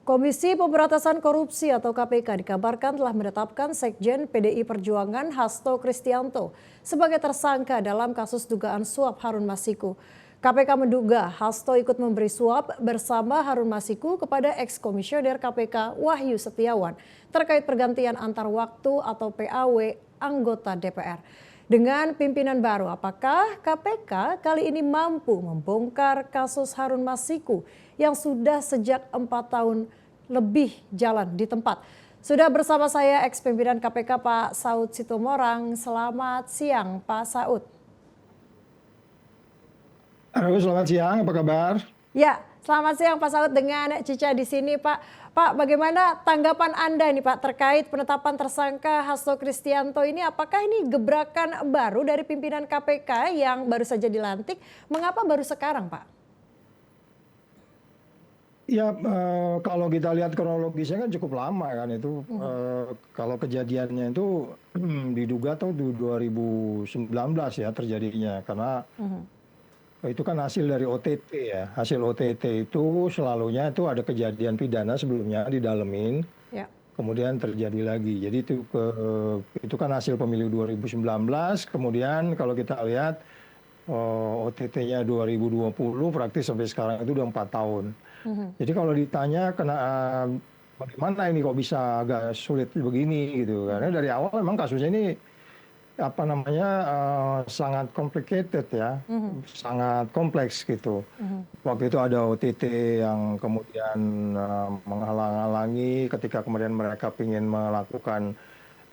Komisi Pemberantasan Korupsi atau KPK dikabarkan telah menetapkan Sekjen PDI Perjuangan Hasto Kristianto sebagai tersangka dalam kasus dugaan suap Harun Masiku. KPK menduga Hasto ikut memberi suap bersama Harun Masiku kepada eks-komisioner KPK Wahyu Setiawan terkait pergantian antar waktu atau PAW anggota DPR. Dengan pimpinan baru, apakah KPK kali ini mampu membongkar kasus Harun Masiku yang sudah sejak 4 tahun lebih jalan di tempat? Sudah bersama saya eks-pimpinan KPK Pak Saud Sitomorang. Selamat siang Pak Saud. Halo, selamat siang. Apa kabar? Ya, selamat siang Pak Saud dengan Cica di sini Pak. Pak, bagaimana tanggapan Anda nih Pak terkait penetapan tersangka Hasto Kristianto ini? Apakah ini gebrakan baru dari pimpinan KPK yang baru saja dilantik? Mengapa baru sekarang Pak? Ya, kalau kita lihat kronologisnya kan cukup lama kan itu. Kalau kejadiannya itu diduga tuh 2019 ya terjadinya. Karena itu kan hasil dari OTT ya. Hasil OTT itu selalunya itu ada kejadian pidana sebelumnya didalemin. Ya. Kemudian terjadi lagi. Jadi itu kan hasil pemilu 2019. Kemudian kalau kita lihat OTT-nya 2020 praktis sampai sekarang itu udah 4 tahun. Jadi kalau ditanya bagaimana ini kok bisa agak sulit begini gitu. Karena dari awal memang kasusnya ini sangat complicated ya, sangat kompleks gitu. Waktu itu ada OTT yang kemudian menghalang-halangi ketika kemudian mereka ingin melakukan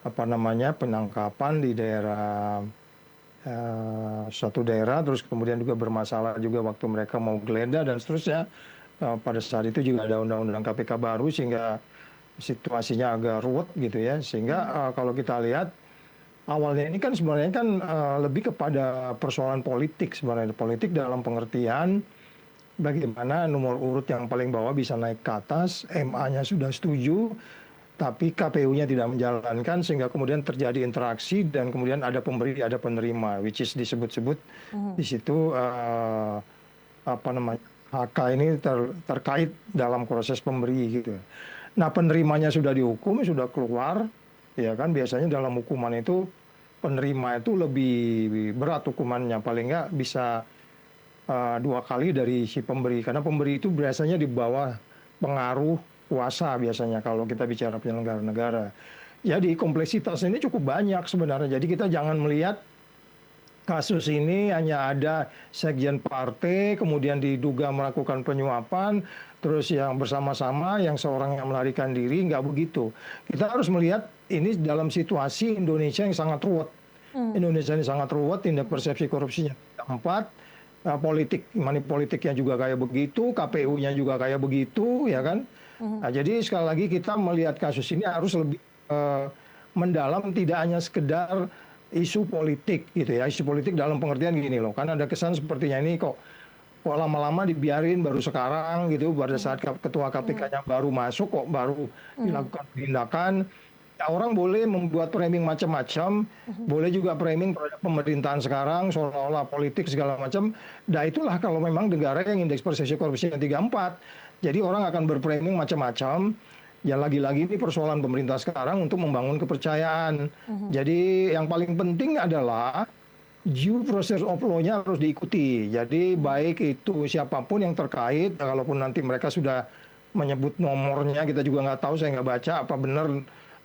penangkapan di daerah suatu daerah, terus kemudian juga bermasalah juga waktu mereka mau geledah dan seterusnya. Pada saat itu juga ada undang-undang KPK baru sehingga situasinya agak ruwet gitu ya. Sehingga kalau kita lihat awalnya ini kan sebenarnya kan lebih kepada persoalan politik sebenarnya. Politik dalam pengertian bagaimana nomor urut yang paling bawah bisa naik ke atas, MA-nya sudah setuju, tapi KPU-nya tidak menjalankan sehingga kemudian terjadi interaksi dan kemudian ada pemberi, ada penerima, which is disebut-sebut di situ HK ini terkait dalam proses pemberi gitu. Nah, penerimanya sudah dihukum, sudah keluar, ya kan biasanya dalam hukuman itu penerima itu lebih berat hukumannya, paling nggak bisa 2 kali dari si pemberi, karena pemberi itu biasanya di bawah pengaruh kuasa biasanya kalau kita bicara penyelenggara negara. Jadi kompleksitasnya ini cukup banyak sebenarnya. Jadi kita jangan melihat kasus ini hanya ada sekjen partai, kemudian diduga melakukan penyuapan, terus yang bersama-sama, yang seorang yang melarikan diri, nggak begitu. Kita harus melihat ini dalam situasi Indonesia yang sangat ruwet. Indonesia ini sangat ruwet, tindak persepsi korupsinya 4, money politiknya juga kayak begitu, KPU-nya juga kayak begitu, ya kan? Nah, jadi sekali lagi kita melihat kasus ini harus lebih mendalam, tidak hanya sekedar isu politik gitu ya, isu politik dalam pengertian gini loh, kan ada kesan sepertinya ini kok lama-lama dibiarin baru sekarang gitu, pada saat ketua KPK-nya baru masuk kok baru dilakukan tindakan. Ya, orang boleh membuat framing macam-macam, boleh juga framing pemerintahan sekarang seolah-olah politik segala macam. Nah itulah kalau memang negara yang indeks persepsi korupsinya 34, jadi orang akan berframing macam-macam. Ya lagi-lagi ini persoalan pemerintah sekarang untuk membangun kepercayaan. Jadi yang paling penting adalah due process of law-nya harus diikuti. Jadi baik itu siapapun yang terkait, kalaupun nanti mereka sudah menyebut nomornya, kita juga nggak tahu, saya nggak baca apa benar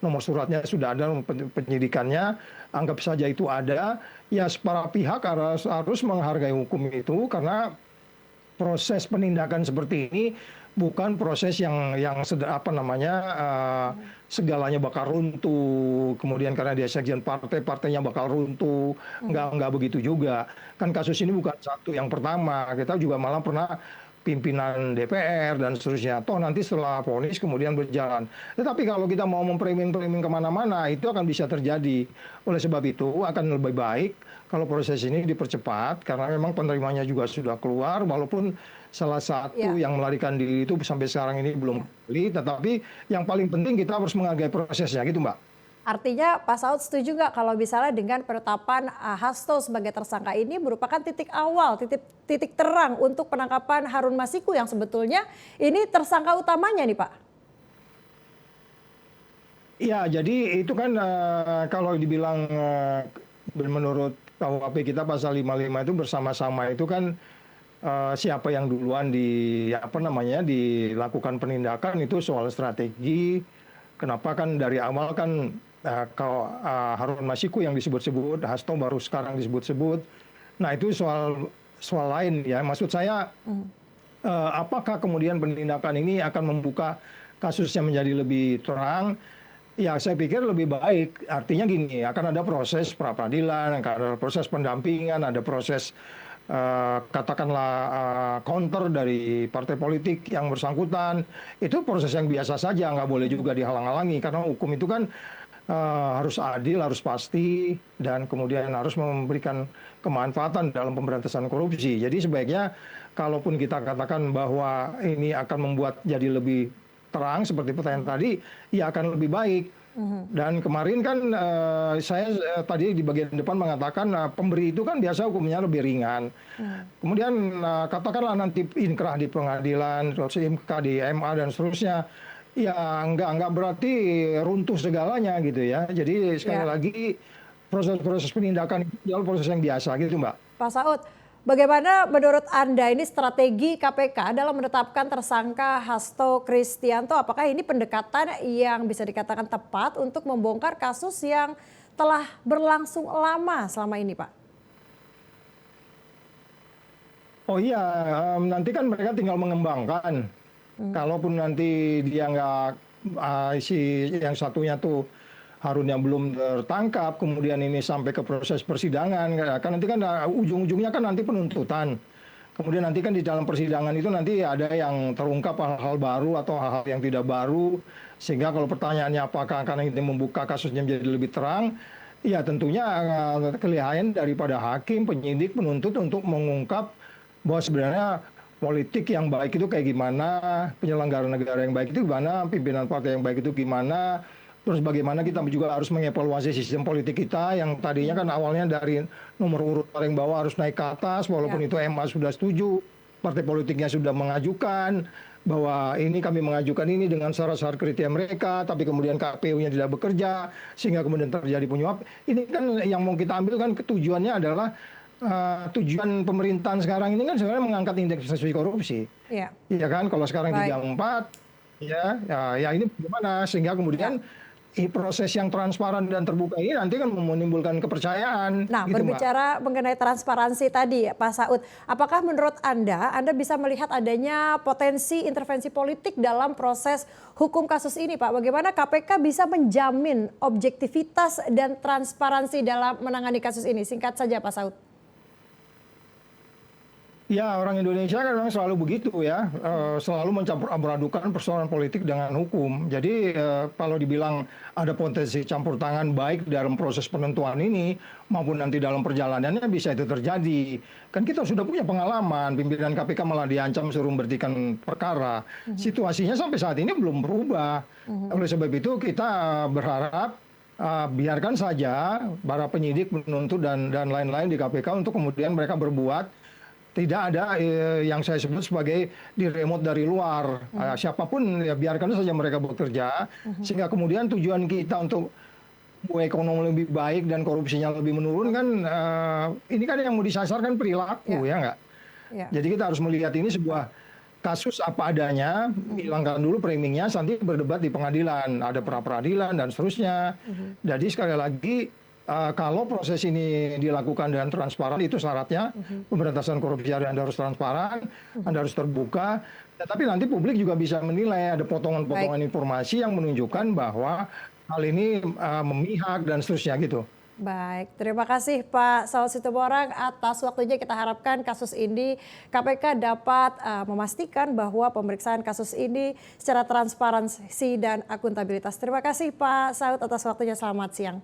nomor suratnya sudah ada, penyidikannya, anggap saja itu ada. Ya para pihak harus menghargai hukum itu, karena proses penindakan seperti ini bukan proses yang segalanya bakal runtuh, kemudian karena dia sekjen partai, partainya bakal runtuh, nggak begitu juga. Kan kasus ini bukan satu yang pertama, kita juga malah pernah pimpinan DPR dan seterusnya. Toh nanti setelah vonis kemudian berjalan. Tetapi kalau kita mau memframing kemana-mana, itu akan bisa terjadi. Oleh sebab itu akan lebih baik kalau proses ini dipercepat, karena memang penerimanya juga sudah keluar, walaupun salah satu yang melarikan diri itu sampai sekarang ini belum kembali, tetapi yang paling penting kita harus menghargai prosesnya gitu Mbak. Artinya Pak Saud setuju nggak kalau misalnya dengan penetapan Hasto sebagai tersangka ini merupakan titik awal, titik terang untuk penangkapan Harun Masiku yang sebetulnya ini tersangka utamanya nih Pak? Ya, jadi itu kan kalau dibilang menurut KUHP kita pasal 55 itu bersama-sama itu kan siapa yang duluan apa namanya dilakukan penindakan itu soal strategi. Kenapa kan dari awal kan kalau Harun Masiku yang disebut-sebut, Hasto baru sekarang disebut-sebut. Nah itu soal soal lain ya. Maksud saya apakah kemudian penindakan ini akan membuka kasusnya menjadi lebih terang? Ya, saya pikir lebih baik. Artinya gini, akan ada proses pra-peradilan, akan ada proses pendampingan, ada proses katakanlah counter dari partai politik yang bersangkutan. Itu proses yang biasa saja, nggak boleh juga dihalang-halangi karena hukum itu kan harus adil, harus pasti, dan kemudian harus memberikan kemanfaatan dalam pemberantasan korupsi. Jadi sebaiknya, kalaupun kita katakan bahwa ini akan membuat jadi lebih terang seperti pertanyaan tadi, ya akan lebih baik. Dan kemarin kan saya tadi di bagian depan mengatakan pemberi itu kan biasa hukumnya lebih ringan. Kemudian katakanlah nanti inkrah di pengadilan, terus IMK di MA dan seterusnya, ya enggak berarti runtuh segalanya gitu ya. Jadi sekali lagi proses-proses penindakan itu adalah proses yang biasa gitu, Mbak. Pak Saud, bagaimana menurut Anda ini strategi KPK dalam menetapkan tersangka Hasto Kristianto? Apakah ini pendekatan yang bisa dikatakan tepat untuk membongkar kasus yang telah berlangsung lama selama ini, Pak? Oh iya, nanti kan mereka tinggal mengembangkan. Kalaupun nanti dia nggak, si yang satunya tuh Harun yang belum tertangkap, kemudian ini sampai ke proses persidangan, kan nanti kan ujung-ujungnya kan nanti penuntutan. Kemudian nanti kan di dalam persidangan itu nanti ada yang terungkap hal-hal baru atau hal-hal yang tidak baru, sehingga kalau pertanyaannya apakah akan ini membuka kasusnya menjadi lebih terang, ya tentunya kelihatan daripada hakim, penyidik, penuntut untuk mengungkap bahwa sebenarnya politik yang baik itu kayak gimana, penyelenggara negara yang baik itu gimana, pimpinan partai yang baik itu gimana. Terus bagaimana kita juga harus mengevaluasi sistem politik kita yang tadinya kan awalnya dari nomor urut paling bawah harus naik ke atas, walaupun itu MA sudah setuju, partai politiknya sudah mengajukan bahwa ini kami mengajukan ini dengan syarat-syarat kriteria mereka, tapi kemudian KPU-nya tidak bekerja, sehingga kemudian terjadi penyuap. Ini kan yang mau kita ambil kan tujuannya adalah tujuan pemerintahan sekarang ini kan sebenarnya mengangkat indeks persepsi korupsi. Iya kan, kalau sekarang 34, ya ini bagaimana sehingga kemudian proses yang transparan dan terbuka ini nanti kan menimbulkan kepercayaan. Nah, gitu, berbicara mengenai transparansi tadi, Pak Saud, apakah menurut Anda bisa melihat adanya potensi intervensi politik dalam proses hukum kasus ini, Pak? Bagaimana KPK bisa menjamin objektivitas dan transparansi dalam menangani kasus ini? Singkat saja, Pak Saud. Ya, orang Indonesia kan memang selalu begitu ya, selalu mencampur adukan persoalan politik dengan hukum. Jadi kalau dibilang ada potensi campur tangan baik dalam proses penentuan ini maupun nanti dalam perjalanannya bisa itu terjadi. Kan kita sudah punya pengalaman, pimpinan KPK malah diancam suruh memberhentikan perkara. Situasinya sampai saat ini belum berubah. Oleh sebab itu kita berharap biarkan saja para penyidik, penuntut dan lain-lain di KPK untuk kemudian mereka berbuat. Tidak ada yang saya sebut sebagai diremote dari luar. Siapapun ya biarkan saja mereka bekerja. Sehingga kemudian tujuan kita untuk ekonomi lebih baik dan korupsinya lebih menurun kan ini kan yang mau disasar kan perilaku ya nggak? Jadi kita harus melihat ini sebuah kasus apa adanya, hilangkan dulu framingnya, nanti berdebat di pengadilan. Ada pra-peradilan dan seterusnya. Jadi sekali lagi kalau proses ini dilakukan dengan transparan, itu syaratnya pemberantasan korupsi Anda harus transparan, Anda harus terbuka. Tapi nanti publik juga bisa menilai ada potongan-potongan informasi yang menunjukkan bahwa hal ini memihak dan seterusnya gitu. Baik, terima kasih Pak Saud Situmorang atas waktunya. Kita harapkan kasus ini KPK dapat memastikan bahwa pemeriksaan kasus ini secara transparansi dan akuntabilitas. Terima kasih Pak Saud atas waktunya, selamat siang.